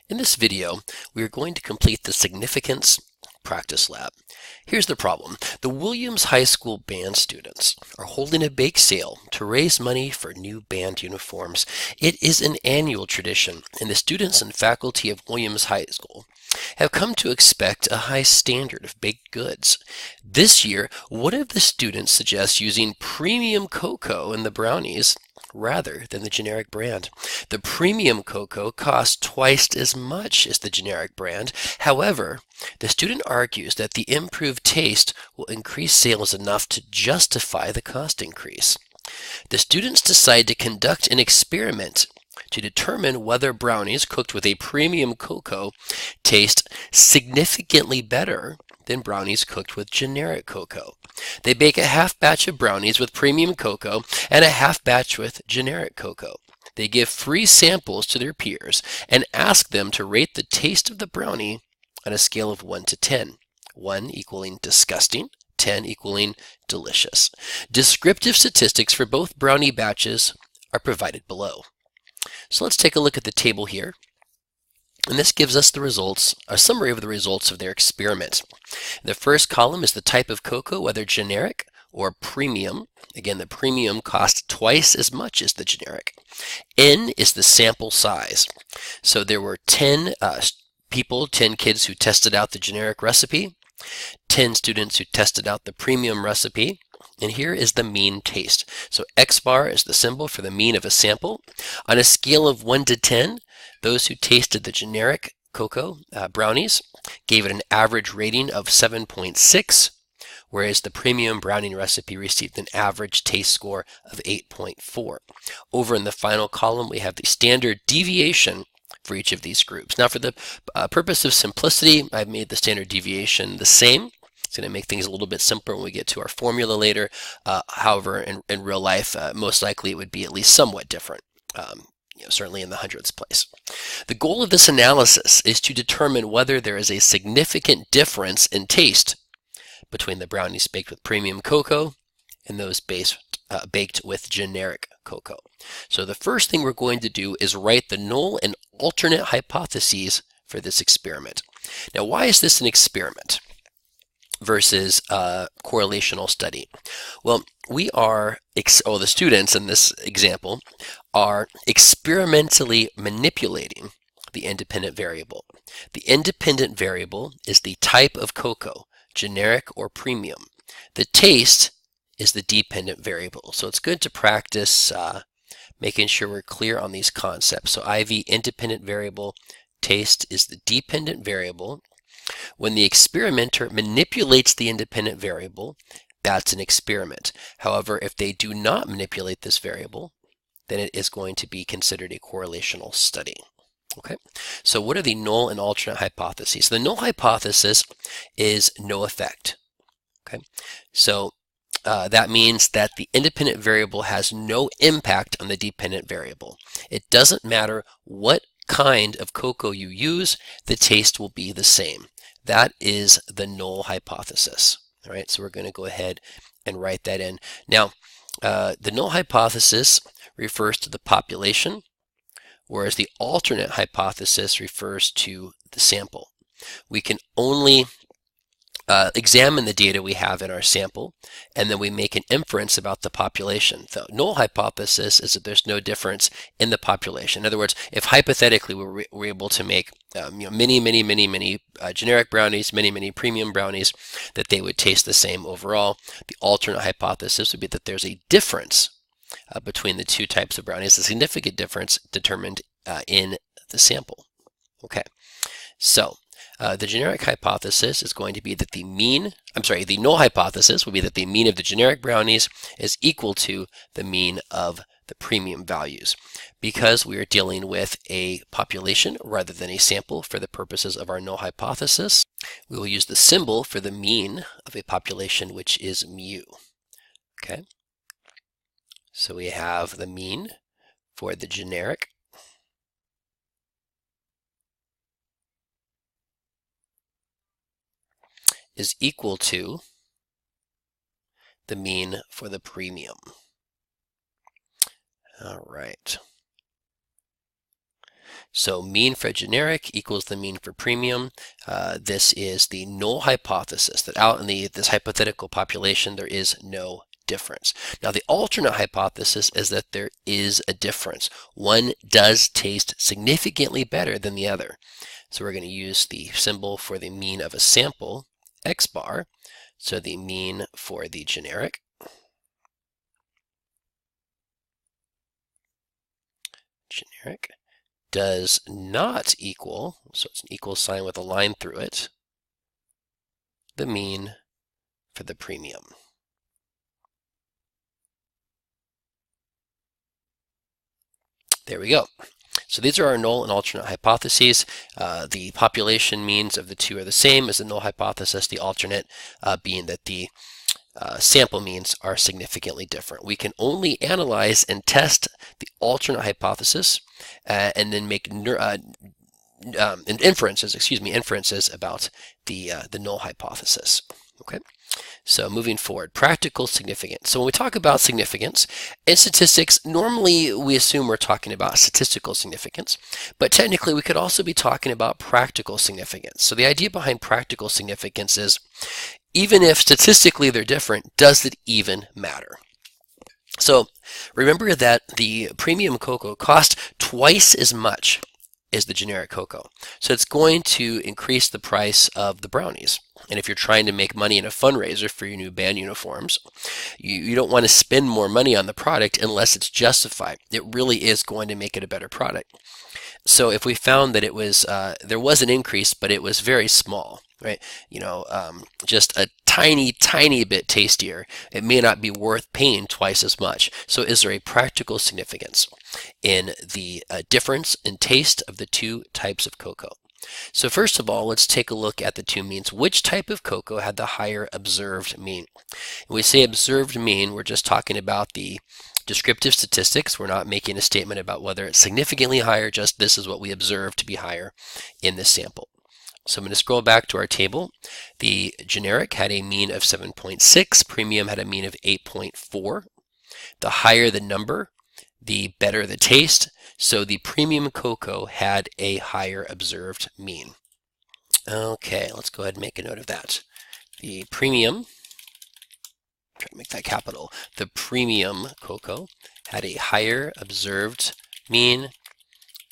In this video, we are going to complete the significance practice lab. Here's the problem. The Williams High School band students are holding a bake sale to raise money for new band uniforms. It is an annual tradition, and the students and faculty of Williams High School have come to expect a high standard of baked goods. This year, one of the students suggests using premium cocoa in the brownies rather than the generic brand. The premium cocoa costs twice as much as the generic brand. However, the student argues that the improved taste will increase sales enough to justify the cost increase. The students decide to conduct an experiment to determine whether brownies cooked with a premium cocoa taste significantly better than brownies cooked with generic cocoa. They bake a half batch of brownies with premium cocoa and a half batch with generic cocoa. They give free samples to their peers and ask them to rate the taste of the brownie on a scale of 1 to 10, 1 equaling disgusting, 10 equaling delicious. Descriptive statistics for both brownie batches are provided below. So let's take a look at the table here. And this gives us the results, a summary of the results of their experiment. The first column is the type of cocoa, whether generic or premium. Again, the premium costs twice as much as the generic. N is the sample size. So there were 10 kids who tested out the generic recipe, 10 students who tested out the premium recipe, and here is the mean taste. So X bar is the symbol for the mean of a sample. On a scale of 1 to 10, those who tasted the generic cocoa brownies gave it an average rating of 7.6, whereas the premium brownie recipe received an average taste score of 8.4. Over in the final column, we have the standard deviation for each of these groups. Now, for the purpose of simplicity, I've made the standard deviation the same. It's going to make things a little bit simpler when we get to our formula later. However, in real life, most likely it would be at least somewhat different, certainly in the hundredths place. The goal of this analysis is to determine whether there is a significant difference in taste between the brownies baked with premium cocoa and those baked with generic cocoa. So the first thing we're going to do is write the null and alternate hypotheses for this experiment. Now, why is this an experiment versus a correlational study? Well, the students in this example are experimentally manipulating the independent variable. The independent variable is the type of cocoa, generic or premium. The taste is the dependent variable. So it's good to practice making sure we're clear on these concepts. So IV, independent variable, taste is the dependent variable. When the experimenter manipulates the independent variable, that's an experiment. However, if they do not manipulate this variable, then it is going to be considered a correlational study. Okay, so what are the null and alternate hypotheses? The null hypothesis is no effect. Okay, so that means that the independent variable has no impact on the dependent variable. It doesn't matter what kind of cocoa you use, the taste will be the same. That is the null hypothesis. All right, so we're going to go ahead and write that in. Now, the null hypothesis refers to the population, whereas the alternate hypothesis refers to the sample. We can only examine the data we have in our sample, and then we make an inference about the population. The null hypothesis is that there's no difference in the population. In other words, if hypothetically we're able to make many generic brownies, many premium brownies, that they would taste the same overall. The alternate hypothesis would be that there's a difference between the two types of brownies, a significant difference determined in the sample. Okay, so the generic hypothesis is going to be that the null hypothesis will be that the mean of the generic brownies is equal to the mean of the premium values. Because we are dealing with a population rather than a sample for the purposes of our null hypothesis, we will use the symbol for the mean of a population, which is mu. Okay, so we have the mean for the generic is equal to the mean for the premium. All right. So mean for generic equals the mean for premium. This is the null hypothesis that out in this hypothetical population there is no difference. Now the alternate hypothesis is that there is a difference. One does taste significantly better than the other. So we're going to use the symbol for the mean of a sample, x bar. So the mean for the generic does not equal, so it's an equal sign with a line through it, the mean for the premium. There we go. So these are our null and alternate hypotheses. The population means of the two are the same as the null hypothesis, the alternate being that the sample means are significantly different. We can only analyze and test the alternate hypothesis and then make inferences about the null hypothesis. Okay. So moving forward, practical significance. So when we talk about significance in statistics, normally we assume we're talking about statistical significance, but technically we could also be talking about practical significance. So the idea behind practical significance is even if statistically they're different, does it even matter? So remember that the premium cocoa cost twice as much as the generic cocoa. So it's going to increase the price of the brownies. And if you're trying to make money in a fundraiser for your new band uniforms, you don't want to spend more money on the product unless it's justified. It really is going to make it a better product. So if we found that it was there was an increase, but it was very small, right? Just a tiny bit tastier, it may not be worth paying twice as much. So is there a practical significance in the difference in taste of the two types of cocoa? So first of all, let's take a look at the two means. Which type of cocoa had the higher observed mean? When we say observed mean, we're just talking about the descriptive statistics. We're not making a statement about whether it's significantly higher, just this is what we observe to be higher in this sample. So I'm going to scroll back to our table. The generic had a mean of 7.6, premium had a mean of 8.4. The higher the number, the better the taste. So the premium cocoa had a higher observed mean. Okay, let's go ahead and make a note of that. The premium, try to make that capital, the premium cocoa had a higher observed mean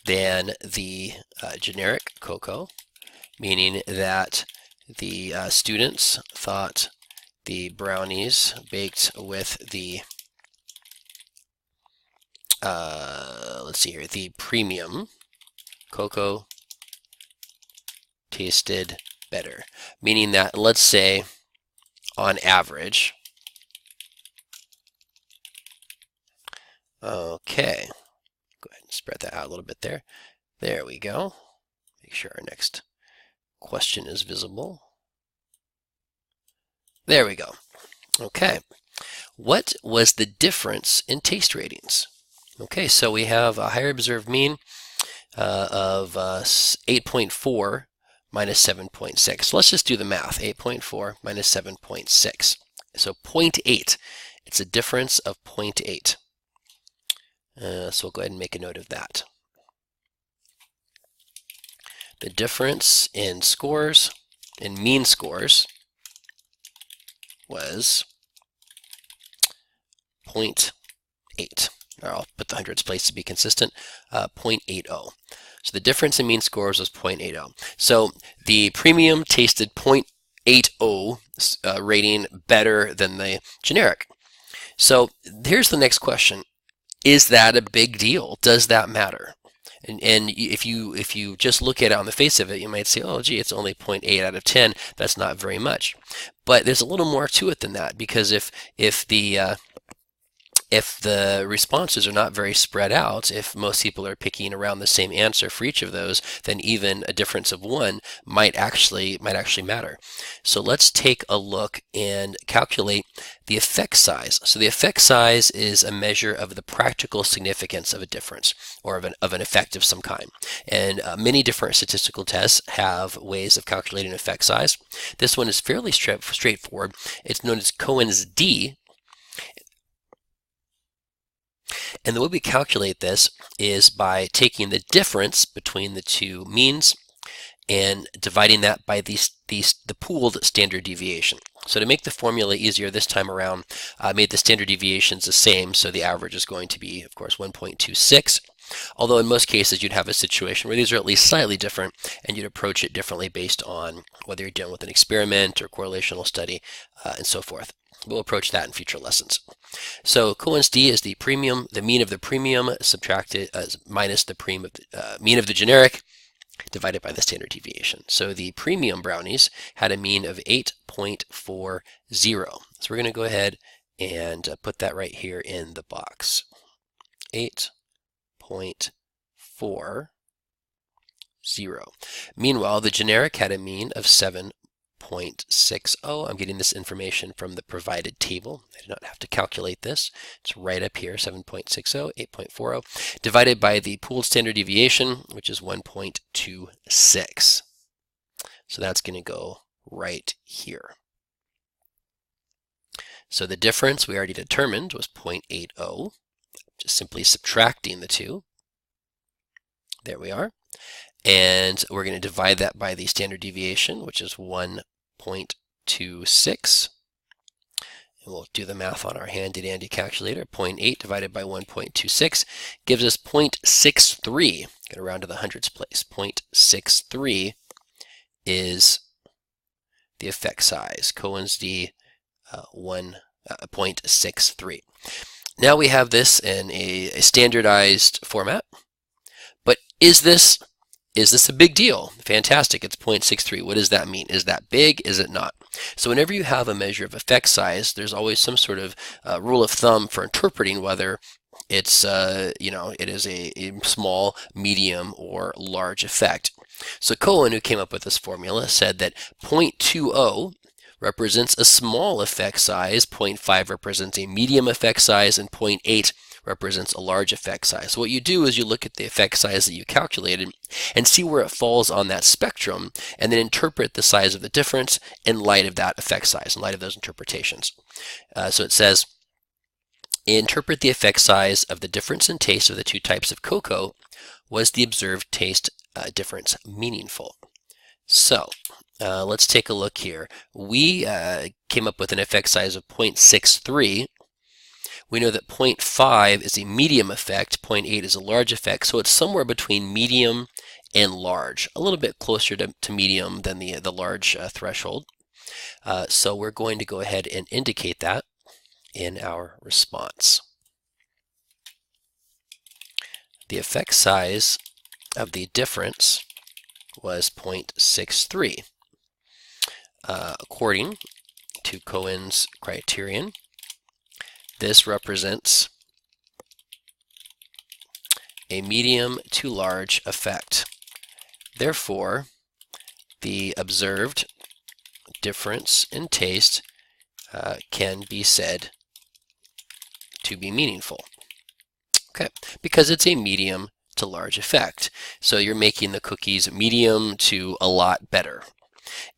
than the generic cocoa, meaning that the students thought the brownies baked with the the premium cocoa tasted better. Meaning that, let's say, on average, okay, go ahead and spread that out a little bit there. There we go. Make sure our next question is visible. There we go. Okay. What was the difference in taste ratings? Okay, so we have a higher observed mean of 8.4 minus 7.6. So let's just do the math. 8.4 minus 7.6. So 0.8. It's a difference of 0.8. So we'll go ahead and make a note of that. The difference in scores, in mean scores, was 0.8. Or I'll put the hundreds place to be consistent, 0.80. So the difference in mean scores was 0.80. So the premium tasted 0.80 rating better than the generic. So here's the next question. Is that a big deal? Does that matter? And if you just look at it on the face of it, you might say, oh, gee, it's only 0.8 out of 10. That's not very much. But there's a little more to it than that, because if the responses are not very spread out, if most people are picking around the same answer for each of those, then even a difference of 1 might actually matter. So let's take a look and calculate the effect size. So the effect size is a measure of the practical significance of a difference, or of an effect of some kind. And many different statistical tests have ways of calculating effect size. This one is fairly straightforward. It's known as Cohen's d. And the way we calculate this is by taking the difference between the two means and dividing that by the pooled standard deviation. So to make the formula easier this time around, I made the standard deviations the same, so the average is going to be, of course, 1.26. Although in most cases you'd have a situation where these are at least slightly different, and you'd approach it differently based on whether you're dealing with an experiment or correlational study and so forth. We'll approach that in future lessons. So Cohen's d is the premium, the mean of the premium subtracted minus the mean of the generic divided by the standard deviation. So the premium brownies had a mean of 8.40. So we're going to go ahead and put that right here in the box. 8.40. Meanwhile, the generic had a mean of 7.60. I'm getting this information from the provided table. I do not have to calculate this. It's right up here, 7.60, 8.40, divided by the pooled standard deviation, which is 1.26. So that's going to go right here. So the difference we already determined was 0.80, just simply subtracting the two. There we are. And we're going to divide that by the standard deviation, which is 1.26. And we'll do the math on our handy-dandy calculator. 0.8 divided by 1.26 gives us 0.63. Going to round to the hundredths place. 0.63 is the effect size. Cohen's d 0.63. Now we have this in a standardized format. But is this a big deal? Fantastic, it's 0.63. What does that mean? Is that big? Is it not? So whenever you have a measure of effect size, there's always some sort of rule of thumb for interpreting whether it's, it is a small, medium, or large effect. So Cohen, who came up with this formula, said that 0.20 represents a small effect size, 0.5 represents a medium effect size, and 0.8 represents a large effect size. So what you do is you look at the effect size that you calculated and see where it falls on that spectrum, and then interpret the size of the difference in light of that effect size, in light of those interpretations. So it says, interpret the effect size of the difference in taste of the two types of cocoa. Was the observed taste difference meaningful? So let's take a look here. We came up with an effect size of 0.63. We know that 0.5 is a medium effect, 0.8 is a large effect, so it's somewhere between medium and large, a little bit closer to medium than the large threshold. So we're going to go ahead and indicate that in our response. The effect size of the difference was 0.63. According to Cohen's criterion, this represents a medium to large effect. Therefore, the observed difference in taste can be said to be meaningful. Okay, because it's a medium to large effect. So you're making the cookies medium to a lot better.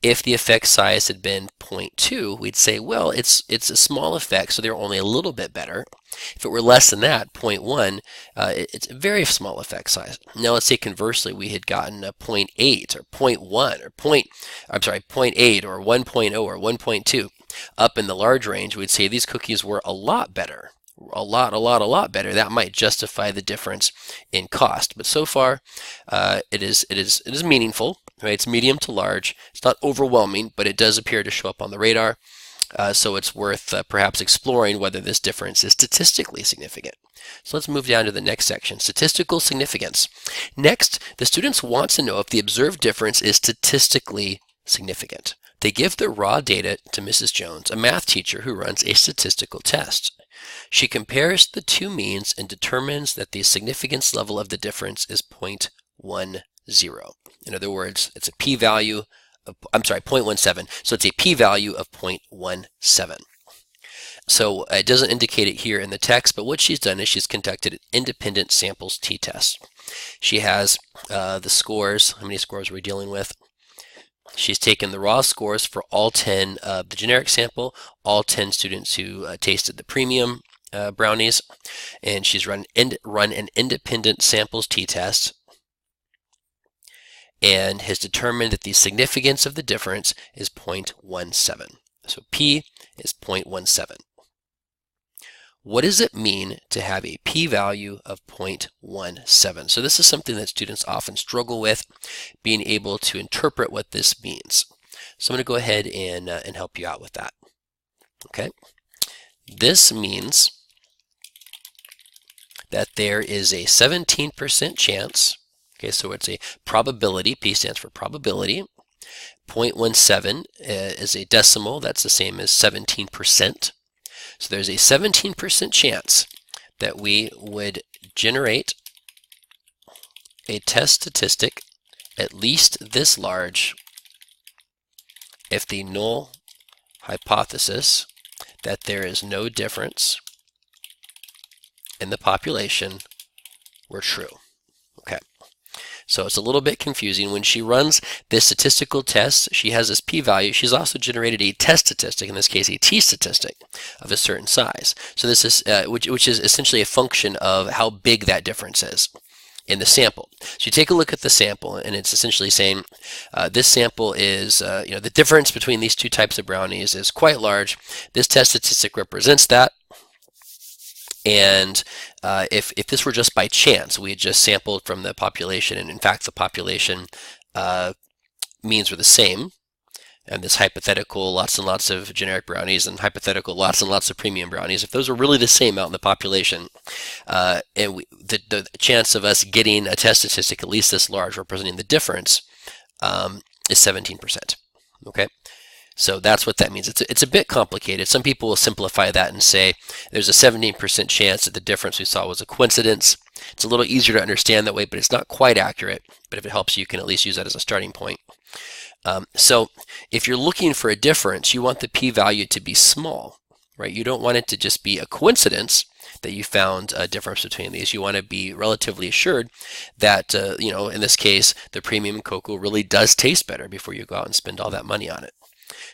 If the effect size had been 0.2, we'd say, well, it's a small effect, so they're only a little bit better. If it were less than that, 0.1, it's a very small effect size. Now let's say conversely we had gotten a 0.8 or 0.1 or 0.8 or 1.0 or 1.2 up in the large range, we'd say these cookies were a lot better. A lot better. That might justify the difference in cost. But so far, it is meaningful. Right? It's medium to large. It's not overwhelming, but it does appear to show up on the radar. So it's worth perhaps exploring whether this difference is statistically significant. So let's move down to the next section, statistical significance. Next, the students want to know if the observed difference is statistically significant. They give the raw data to Mrs. Jones, a math teacher who runs a statistical test. She compares the two means and determines that the significance level of the difference is 0.10. In other words, it's a p-value of, 0.17. So it's a p-value of 0.17. So it doesn't indicate it here in the text, but what she's done is she's conducted an independent samples t-test. She has the scores. How many scores are we dealing with? She's taken the raw scores for all 10 of the generic sample, all 10 students who tasted the premium, brownies, and she's run an independent samples t-test and has determined that the significance of the difference is 0.17. So P is 0.17. What does it mean to have a p-value of 0.17? So this is something that students often struggle with, being able to interpret what this means. So I'm going to go ahead and help you out with that. Okay, this means that there is a 17% chance. Okay, so it's a probability. P stands for probability. 0.17 is a decimal. That's the same as 17%. So there's a 17% chance that we would generate a test statistic at least this large if the null hypothesis that there is no difference in the population were true. Okay. So it's a little bit confusing. When she runs this statistical test, she has this p-value. She's also generated a test statistic, in this case a t-statistic, of a certain size. So this is which is essentially a function of how big that difference is in the sample. So you take a look at the sample, and it's essentially saying this sample is, the difference between these two types of brownies is quite large. This test statistic represents that. And if this were just by chance, we had just sampled from the population, and in fact the population means were the same, and this hypothetical lots and lots of generic brownies and hypothetical lots and lots of premium brownies, if those were really the same out in the population, and the chance of us getting a test statistic at least this large representing the difference is 17%. Okay? So that's what that means. It's a bit complicated. Some people will simplify that and say there's a 17% chance that the difference we saw was a coincidence. It's a little easier to understand that way, but it's not quite accurate. But if it helps you, can at least use that as a starting point. So if you're looking for a difference, you want the p-value to be small, right? You don't want it to just be a coincidence that you found a difference between these. You want to be relatively assured that, in this case, the premium cocoa really does taste better before you go out and spend all that money on it.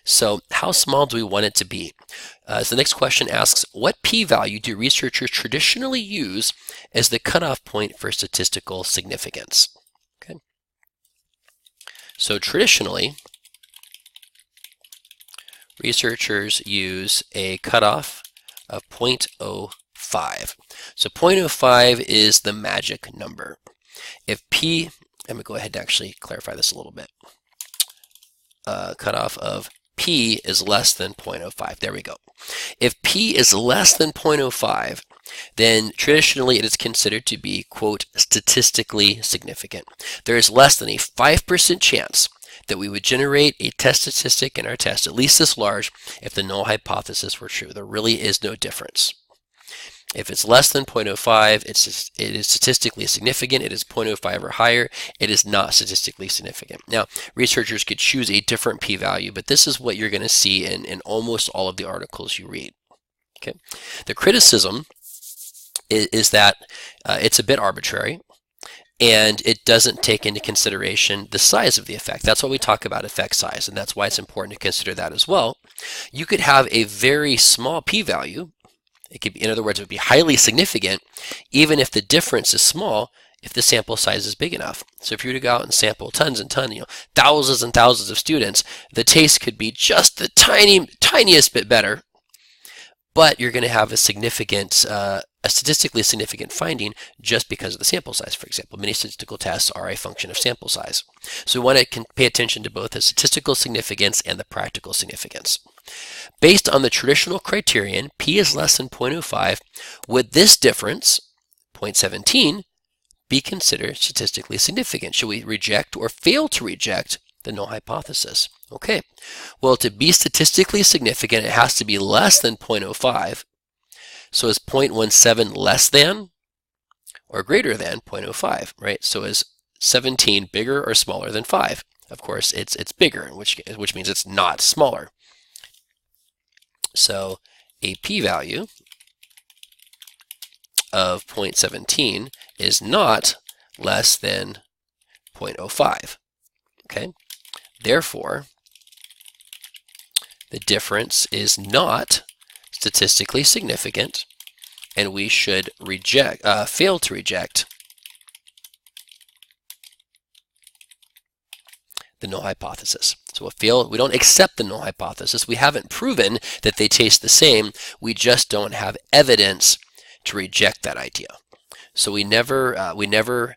So how small do we want it to be? So the next question asks, what p-value do researchers traditionally use as the cutoff point for statistical significance? Okay. So traditionally, researchers use a cutoff of 0.05. So 0.05 is the magic number. If p, I'm going to go ahead and actually clarify this a little bit. Cutoff of p is less than 0.05. There we go. If p is less than 0.05, then traditionally it is considered to be, quote, statistically significant. There is less than a 5% chance that we would generate a test statistic in our test, at least this large, if the null hypothesis were true. There really is no difference. If it's less than 0.05, it is statistically significant. It is 0.05 or higher, it is not statistically significant. Now, researchers could choose a different p-value, but this is what you're going to see in almost all of the articles you read. Okay. The criticism is that it's a bit arbitrary, and it doesn't take into consideration the size of the effect. That's why we talk about effect size, and that's why it's important to consider that as well. You could have a very small p-value. It could be, in other words, it would be highly significant even if the difference is small, if the sample size is big enough. So if you were to go out and sample tons and tons, thousands and thousands of students, the taste could be just the tiniest bit better, but you're going to have a statistically significant finding just because of the sample size. For example, many statistical tests are a function of sample size. So we want to pay attention to both the statistical significance and the practical significance. Based on the traditional criterion, p is less than 0.05, would this difference, 0.17, be considered statistically significant? Should we reject or fail to reject the null hypothesis? Okay, well, to be statistically significant, it has to be less than 0.05. So is 0.17 less than or greater than 0.05, right? So is 17 bigger or smaller than 5? Of course, it's bigger, which means it's not smaller. So a p-value of 0.17 is not less than 0.05. Okay? Therefore, the difference is not statistically significant and we should fail to reject the null hypothesis. So we don't accept the null hypothesis. We haven't proven that they taste the same. We just don't have evidence to reject that idea. So we never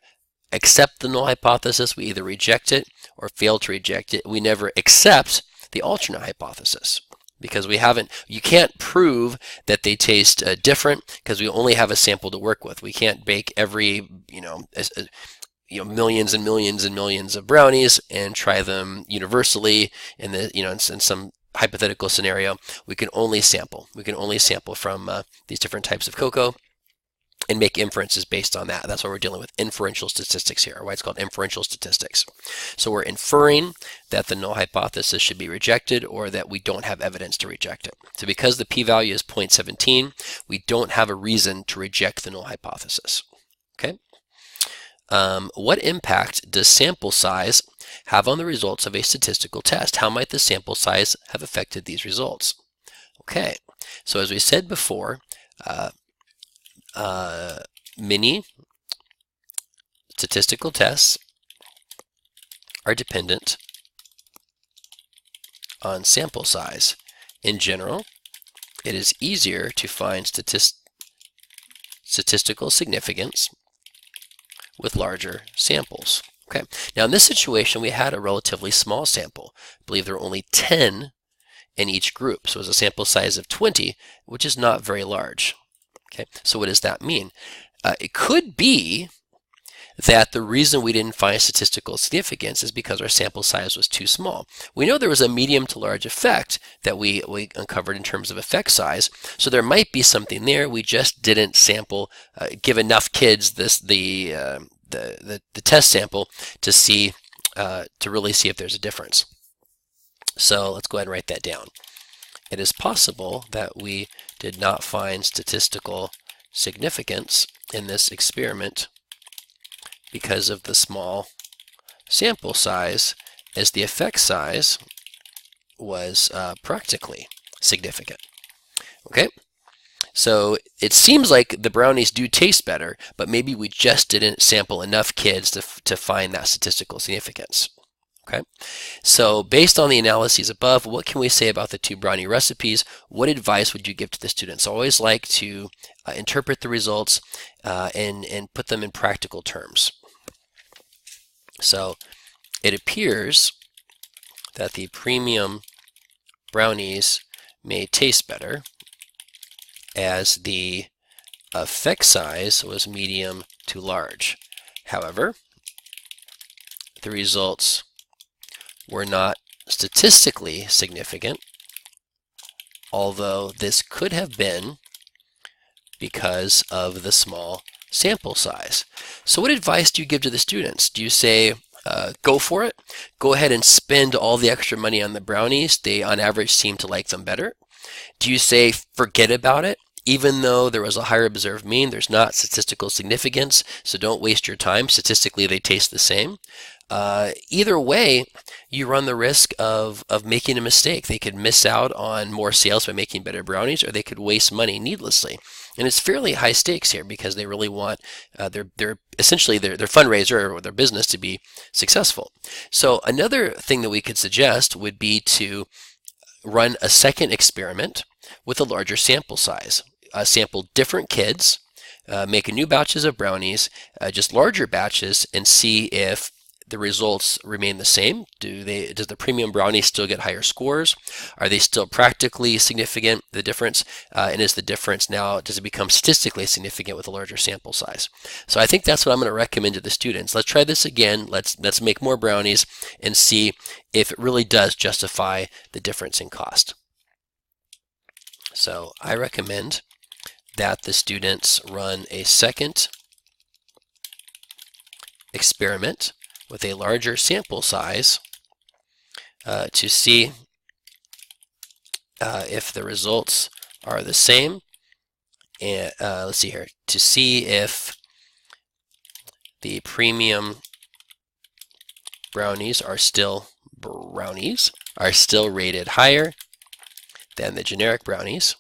accept the null hypothesis. We either reject it or fail to reject it. We never accept the alternate hypothesis because you can't prove that they taste different because we only have a sample to work with. We can't bake every, millions and millions and millions of brownies and try them universally in some hypothetical scenario. We can only sample from these different types of cocoa and make inferences based on that. That's why we're dealing with inferential statistics here, or why it's called inferential statistics. So we're inferring that the null hypothesis should be rejected or that we don't have evidence to reject it. So because the p-value is 0.17, we don't have a reason to reject the null hypothesis. Okay. What impact does sample size have on the results of a statistical test? How might the sample size have affected these results? Okay, so as we said before, many statistical tests are dependent on sample size. In general, it is easier to find statistical significance with larger samples. Okay. Now in this situation, we had a relatively small sample. I believe there were only 10 in each group. So it was a sample size of 20, which is not very large. Okay. So what does that mean? It could be that the reason we didn't find statistical significance is because our sample size was too small. We know there was a medium to large effect that we uncovered in terms of effect size, so there might be something there. We just didn't give enough kids the test sample to really see if there's a difference. So let's go ahead and write that down. It is possible that we did not find statistical significance in this experiment because of the small sample size, as the effect size was practically significant. Okay, so it seems like the brownies do taste better, but maybe we just didn't sample enough kids to find that statistical significance. Okay, so based on the analyses above, what can we say about the two brownie recipes? What advice would you give to the students? I always like to interpret the results and put them in practical terms. So it appears that the premium brownies may taste better as the effect size was medium to large. However, the results were not statistically significant, although this could have been because of the small sample size. So what advice do you give to the students? Do you say, go for it? Go ahead and spend all the extra money on the brownies. They, on average, seem to like them better. Do you say, forget about it? Even though there was a higher observed mean, there's not statistical significance, so don't waste your time. Statistically, they taste the same. Either way, you run the risk of making a mistake. They could miss out on more sales by making better brownies, or they could waste money needlessly. And it's fairly high stakes here because they really want essentially their fundraiser or their business to be successful. So another thing that we could suggest would be to run a second experiment with a larger sample size. Sample different kids, make new batches of brownies, just larger batches, and see if the results remain the same. Does the premium brownie still get higher scores? Are they still practically significant, the difference? And is the difference now, does it become statistically significant with a larger sample size? So I think that's what I'm going to recommend to the students. Let's try this again. Let's make more brownies and see if it really does justify the difference in cost. So I recommend that the students run a second experiment with a larger sample size to see if the results are the same. And let's see here, to see if the premium brownies are still rated higher than the generic brownies.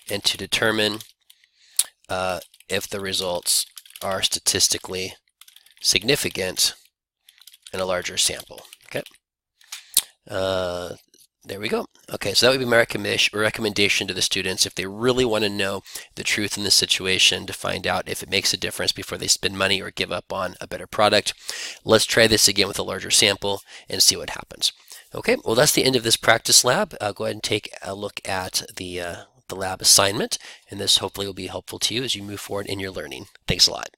and to determine if the results are statistically significant in a larger sample. Okay. There we go. Okay, so that would be my recommendation to the students if they really want to know the truth in the situation, to find out if it makes a difference before they spend money or give up on a better product. Let's try this again with a larger sample and see what happens. Okay, well, that's the end of this practice lab. Go ahead and take a look at the lab assignment, and this hopefully will be helpful to you as you move forward in your learning. Thanks a lot.